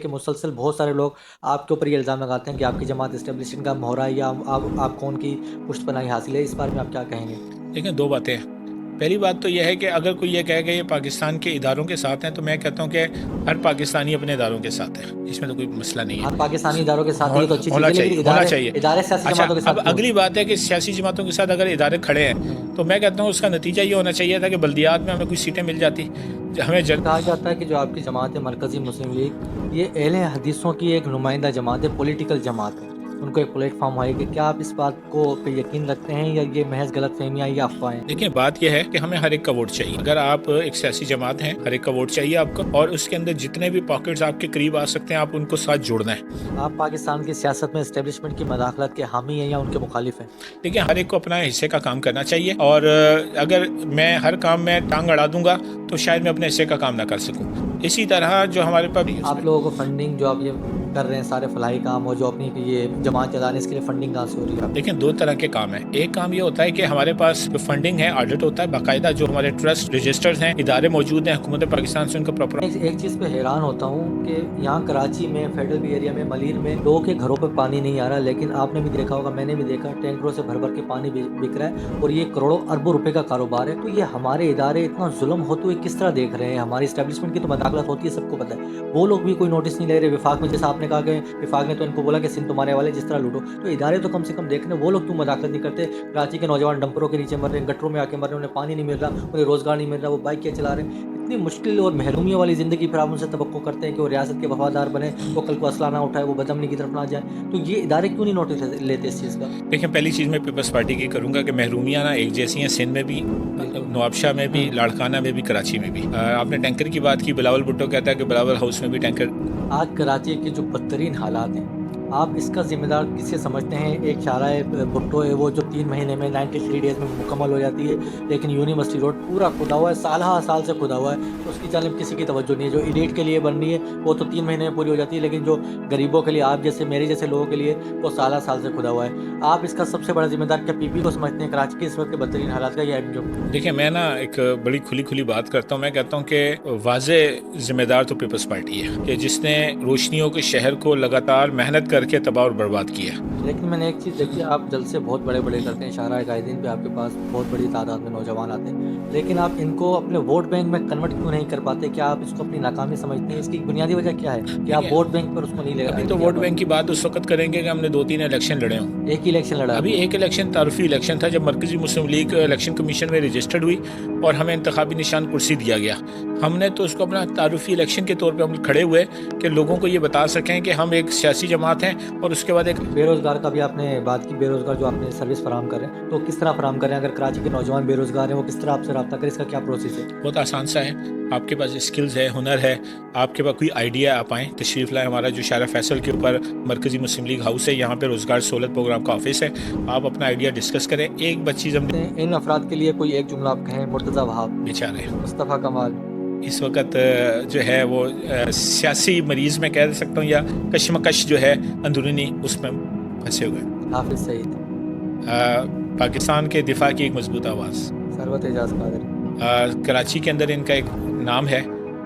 کہ مسلسل بہت سارے لوگ آپ کے اوپر یہ الزام لگاتے ہیں کہ آپ کی جماعت اسٹیبلشمنٹ کا مہرا ہے یا آپ کون کی پشت پناہی حاصل ہے، اس بارے میں آپ کیا کہیں گے؟ دیکھیں، دو باتیں ہیں۔ پہلی بات تو یہ ہے کہ اگر کوئی یہ کہے کہ یہ پاکستان کے اداروں کے ساتھ ہیں، تو میں کہتا ہوں کہ ہر پاکستانی اپنے اداروں کے ساتھ ہے، اس میں تو کوئی مسئلہ نہیں ہے، ہر پاکستانی اداروں کے ساتھ یہ تو اچھی چیز ہونا ہے، چاہیے، لیکن ہونا چاہیے۔ ادارے سیاسی اچھا، جماعتوں کے اب ساتھ کیوں؟ اگلی بات ہے کہ سیاسی جماعتوں کے ساتھ اگر ادارے کھڑے ہیں تو میں کہتا ہوں اس کا نتیجہ یہ ہونا چاہیے تھا کہ بلدیات میں ہمیں کوئی سیٹیں مل جاتی، ہمیں کہا جاتا ہے کہ جو آپ کی جماعت ہے مرکزی مسلم لیگ، یہ اہل حدیثوں کی ایک نمائندہ جماعت ہے، پولیٹیکل جماعت ہے، ان کو ایک پلیٹ فارم ہے کہ کیا آپ اس بات کو پہ یقین رکھتے ہیں یا یہ محض غلط فہمیاں یا افواہیں؟ دیکھیں، بات یہ ہے کہ ہمیں ہر ایک کا ووٹ چاہیے۔ اگر آپ ایک سیاسی جماعت ہیں، ہر ایک کا ووٹ چاہیے آپ کو، اور اس کے اندر جتنے بھی پاکٹس آپ کے قریب آ سکتے ہیں آپ ان کو ساتھ جوڑنا ہے۔ آپ پاکستان کی سیاست میں اسٹیبلشمنٹ کی مداخلت کے حامی ہیں یا ان کے مخالف ہیں؟ دیکھیں، ہر ایک کو اپنا حصے کا کام کرنا چاہیے، اور اگر میں ہر کام میں ٹانگ اڑا دوں گا تو شاید میں اپنے حصے کا کام نہ کر سکوں۔ اسی طرح جو ہمارے پاس آپ لوگوں کو فنڈنگ جو آپ یہ کر رہے ہیں سارے فلاحی کام اور جو اپنی یہ جماعت چلانے، اس کے لیے فنڈنگ کہاں سے ہو رہی ہے؟ دیکھیں، دو طرح کے کام ہیں۔ ایک کام یہ ہوتا ہے کہ ہمارے پاس جو فنڈنگ ہے آڈٹ ہوتا ہے باقاعدہ، جو ہمارے ٹرسٹ رجسٹرز ہیں، ادارے موجود ہیں حکومت پاکستان سے، ان کا پراپر۔ ایک چیز پہ حیران ہوتا ہوں کہ یہاں کراچی میں، فیڈرل بی ایریا میں، ملیر میں لوگوں کے گھروں پہ پانی نہیں آ رہا، لیکن آپ نے بھی دیکھا ہوگا، میں نے بھی دیکھا، ٹینکروں سے بھر بھر کے پانی بک رہا ہے اور یہ کروڑوں اربوں روپے کا کاروبار ہے۔ تو یہ ہمارے ادارے اتنا ظلم ہوتے ہوئے کس طرح دیکھ رہے ہیں؟ ہماری اسٹیبلشمنٹ کی تو مداخلت ہوتی ہے، سب کو پتہ ہے، وہ لوگ بھی کوئی نوٹس نہیں لے رہے۔ وفاق میں جیسا آپ نے کہا کہ وفاق نے تو ان کو بولا کہ سندھ تمہارے والے، جس طرح لوٹو، تو ادارے تو کم سے کم دیکھ رہے ہیں، وہ لوگ کیوں مداخلت نہیں کرتے؟ کراچی کے نوجوان ڈمپروں کے نیچے مر رہے ہیں، گٹروں میں آ کے مر رہے ہیں، انہیں پانی نہیں مل رہا، انہیں روزگار نہیں مل رہا، وہ بائک کیا چلا رہے ہیں، اتنی مشکل اور محرومیوں والی زندگی پھر آپ ان سے توقع کرتے ہیں کہ وہ ریاست کے وفادار بنے، وہ کل کو اسلحہ نہ اٹھائے، وہ بدامنی کی طرف نہ جائے۔ تو یہ ادارے کیوں نہیں نوٹس لیتے اس چیز کا؟ دیکھیں، پہلی چیز میں پیپلز پارٹی کی کروں گا کہ محرومیاں نہ ایک جیسی ہیں، سندھ میں بھی، نوابشاہ میں بھی، لاڑکانہ میں بھی، کراچی میں بھی۔ آپ نے ٹینکر کی بات کی، بلاول بھٹو کہتا ہے کہ بلاول ہاؤس میں بھی ٹینکر۔ آج کراچی کے جو بدترین حالات ہیں، آپ اس کا ذمہ دار کسے سمجھتے ہیں؟ ایک شارع بھٹو ہے وہ جو 3 مہینے میں 93 ڈیز میں مکمل ہو جاتی ہے، لیکن یونیورسٹی روڈ پورا کھدا ہوا ہے، سالہ سال سے کھدا ہوا ہے، تو اس کی جانب کسی کی توجہ نہیں ہے۔ جو ایلیٹ کے لیے بن رہی ہے وہ تو 3 مہینے میں پوری ہو جاتی ہے، لیکن جو غریبوں کے لیے، آپ جیسے میرے جیسے لوگوں کے لیے، وہ سالہ سال سے کھدا ہوا ہے۔ آپ اس کا سب سے بڑا ذمہ دار کیا پی پی کو سمجھتے ہیں کراچی کے اس وقت کے بدترین حالات کا، یا ایم جو؟ دیکھیں، میں نا ایک بڑی کھلی بات کرتا ہوں، میں کہتا ہوں کہ واضح ذمہ دار تو پیپلز پارٹی ہے کہ جس نے روشنیوں کے شہر کو لگاتار محنت کر کے تباہ اور برباد کیا۔ لیکن میں نے ایک چیز دیکھی، آپ جلسے بہت بڑے بڑے کرتے ہیں، شاہراہ قائدین پہ آپ کے پاس بہت بڑی تعداد میں نوجوان آتے ہیں، لیکن آپ ان کو اپنے ووٹ بینک میں کنورٹ کیوں نہیں کر پاتے؟ کیا آپ اس کو اپنی ناکامی سمجھتے ہیں؟ اس کی بنیادی وجہ کیا ہے کہ آپ ووٹ بینک پر اس کو نہیں لے ابھی تو ووٹ بینک کی بات اس وقت کریں گے کہ ہم نے 2-3 الیکشن لڑے ہوں۔ ایک ہی الیکشن لڑا، ابھی ایک الیکشن تعارفی الیکشن تھا، جب مرکزی مسلم لیگ الیکشن کمیشن میں رجسٹرڈ ہوئی اور ہمیں انتخابی نشان کرسی دیا گیا، ہم نے تو اس کو اپنا تعارفی الیکشن کے طور پہ ہم کھڑے ہوئے کہ لوگوں کو یہ بتا سکیں کہ ہم ایک سیاسی جماعت ہیں، اور اس کے بعد ایک بے روزگار کا بھی آپ نے بات کی، بے روزگار جو آپ نے سروس فراہم کر رہے ہیں، تو کس طرح فراہم کر رہے ہیں؟ اگر کراچی کے نوجوان بے روزگار ہیں، وہ کس طرح آپ سے رابطہ کریں؟ اس کا کیا پروسیس ہے؟ بہت آسان سا ہے، آپ کے پاس اسکلز ہے، ہنر ہے، آپ کے پاس کوئی آئیڈیا، آپ آئیں، تشریف لائیں۔ ہمارا جو شارع فیصل کے اوپر مرکزی مسلم لیگ ہاؤس ہے، یہاں پہ روزگار سہولت پروگرام کا آفس ہے، آپ اپنا آئیڈیا ڈسکس کریں۔ ایک بچی ہم نے ان افراد کے لیے کوئی ایک جملہ آپ کہیں؟ مرتضی وہاب، بیچارے مصطفیٰ کمال اس وقت جو ہے وہ سیاسی مریض میں کہہ سکتا ہوں، یا کشمکش جو ہے اندرونی، اس میں پھنسے ہوئے۔ حافظ سعید، پاکستان کے دفاع کی ایک مضبوط آواز، ثروت اعجاز قادری، کراچی کے اندر ان کا ایک نام ہے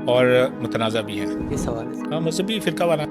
اور متنازع بھی ہے، اس حوالے سے مذہبی فرقہ وارانہ